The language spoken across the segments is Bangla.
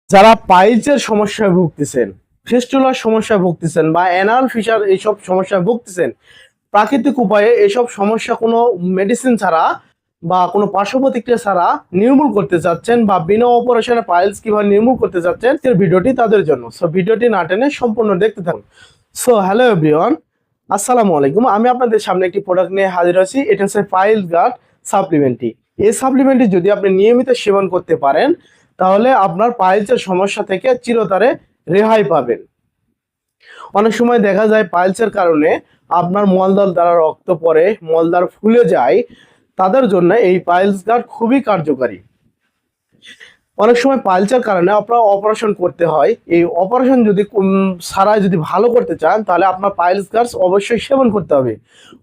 যারা পাইলসের সমস্যায় ভুগতেছেন, ফিস্টুলার সমস্যায় ভুগতেছেন বা অ্যানাল ফিশার এইসব সমস্যায় ভুগতেছেন, প্রাকৃতিক উপায়ে এসব সমস্যা কোনো মেডিসিন ছাড়া বা কোনো পার্শ্ব প্রতিক্রিয়া ছাড়া নির্মূল করতে চাচ্ছেন বা বিনা অপারেশনে পাইলস কিভাবে নির্মূল করতে চাচ্ছেন, সেই ভিডিওটি তাদের জন্য। সো ভিডিওটি না টেনে সম্পূর্ণ দেখতে থাকুন। সো হ্যালো এভরিওয়ান, আসসালামু আলাইকুম। আমি আপনাদের সামনে একটি প্রোডাক্ট নিয়ে হাজির আছি। এটা হচ্ছে পাইলস গার্ড সাপ্লিমেন্টটি। এই সাপ্লিমেন্টটি যদি আপনি নিয়মিত সেবন করতে পারেন তাহলে আপনার পাইলসের সমস্যা থেকে চিরতরে রেহাই পাবেন। অনেক সময় দেখা যায় পাইলসের কারণে আপনার মলদ্বার দ্বারা রক্ত পড়ে, মলদ্বার ফুলে যায়, তাদের জন্য এই পাইলস গার্ড খুবই কার্যকারী। অনেক সময় পাইলসের কারণে আপনার অপারেশন করতে হয়। এই অপারেশন যদি ছাড়াই যদি ভালো করতে চান তাহলে আপনার পাইলস গার্ড অবশ্যই সেবন করতে হবে।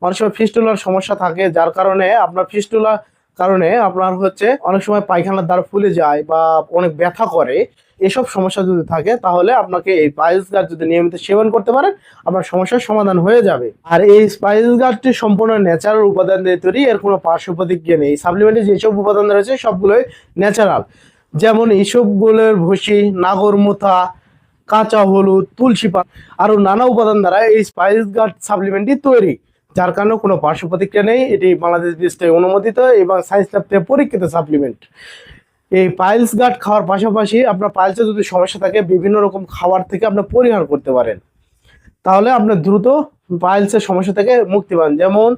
অনেক সময় ফিস্টুলার সমস্যা থাকে, যার কারণে আপনার ফিস্টুলা কারণে আপনার হচ্ছে অনেক সময় পায়খানার দ্বার ফুলে যায় বা অনেক ব্যথা করে। এসব সমস্যা যদি থাকে তাহলে আপনাকে এই পাইলস গার্ড যদি নিয়মিত সেবন করতে পারেন আপনার সমস্যার সমাধান হয়ে যাবে। আর এই পাইলস গার্ডটি সম্পূর্ণ ন্যাচারাল উপাদান দিয়ে তৈরি, এর কোনো পার্শ্ব প্রতিক্রিয়া নেই। সাপ্লিমেন্টে যেসব উপাদান রয়েছে সবগুলোই ন্যাচারাল, যেমন ইসবগুলের ভুসি, নাগরমোথা, কাঁচা হলুদ, তুলসী পাতা আরও নানা উপাদান দ্বারা এই পাইলস গার্ড সাপ্লিমেন্টটি তৈরি, যার কারণে কোনো পার্শ্ব প্রতিক্রিয়া নেই। এটি বাংলাদেশ বিএসটিআই অনুমোদিত এবং সায়েন্স ল্যাব থেকে পরীক্ষিত সাপ্লিমেন্ট। এই পাইলস গার্ড খাওয়ার পাশাপাশি আপনার পাইলসের যদি সমস্যা থাকে বিভিন্ন রকম খাবার থেকে আপনি পরিহার করতে পারেন, তাহলে আপনার দ্রুত পাইলসের সমস্যা থেকে মুক্তি পান। যেমন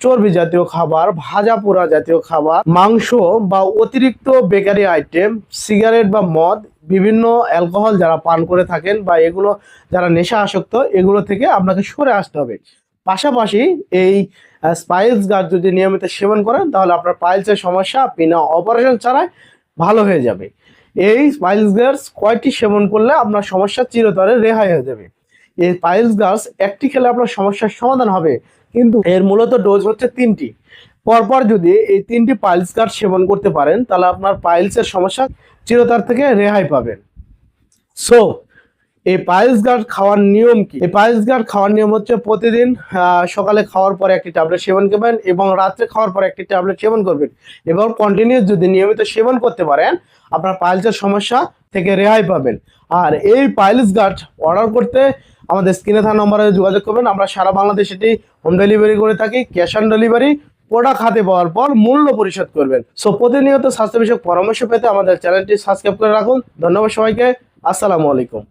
চর্বি জাতীয় খাবার, ভাজা পোড়া জাতীয় খাবার, মাংস বা অতিরিক্ত বেকারি আইটেম, সিগারেট বা মদ, বিভিন্ন অ্যালকোহল যারা পান করে থাকেন বা এগুলো যারা নেশা আসক্ত, এগুলো থেকে আপনাকে সরে আসতে হবে। পাশাপাশি এই পাইলস গার্ড যদি নিয়মিত সেবন করেন তাহলে আপনার পাইলসের সমস্যা বিনা অপারেশন ছাড়াই ভালো হয়ে যাবে। এই পাইলস গার্ড কয়টি সেবন করলে আপনার সমস্যা চিরতরে রেহাই হয়ে যাবে। এই পাইলস গাছ একটি খেলে আপনার সমস্যার সমাধান হবে, কিন্তু এর মূলত ডোজ হচ্ছে 3টি। পরপর যদি এই 3টি পাইলস গাছ সেবন করতে পারেন তাহলে আপনার পাইলসের সমস্যা চিরতর থেকে রেহাই পাবেন। সো এই পাইলস গার্ড খাওয়ার নিয়ম কি? এই পাইলস গার্ড খাওয়ার নিয়ম হচ্ছে প্রতিদিন সকালে খাওয়ার পরে একটি ট্যাবলেট সেবন করবেন এবং রাত্রে খাওয়ার পরে একটি ট্যাবলেট সেবন করবেন এবং কন্টিনিউস যদি নিয়মিত সেবন করতে পারেন আপনার পাইলসের সমস্যা থেকে রেহাই পাবেন। আর এই পাইলস গার্ড অর্ডার করতে আমাদের স্ক্রিনে থাকা নম্বরে যোগাযোগ করবেন। আমরা সারা বাংলাদেশে এটি হোম ডেলিভারি করে থাকি, ক্যাশ অন ডেলিভারি। প্রোডাক্ট হাতে পাওয়ার পর মূল্য পরিশোধ করবেন। সো প্রতিনিয়ত স্বাস্থ্য বিষয়ক পরামর্শ পেতে আমাদের চ্যানেলটি সাবস্ক্রাইব করে রাখুন। ধন্যবাদ সবাইকে। আসসালামু আলাইকুম।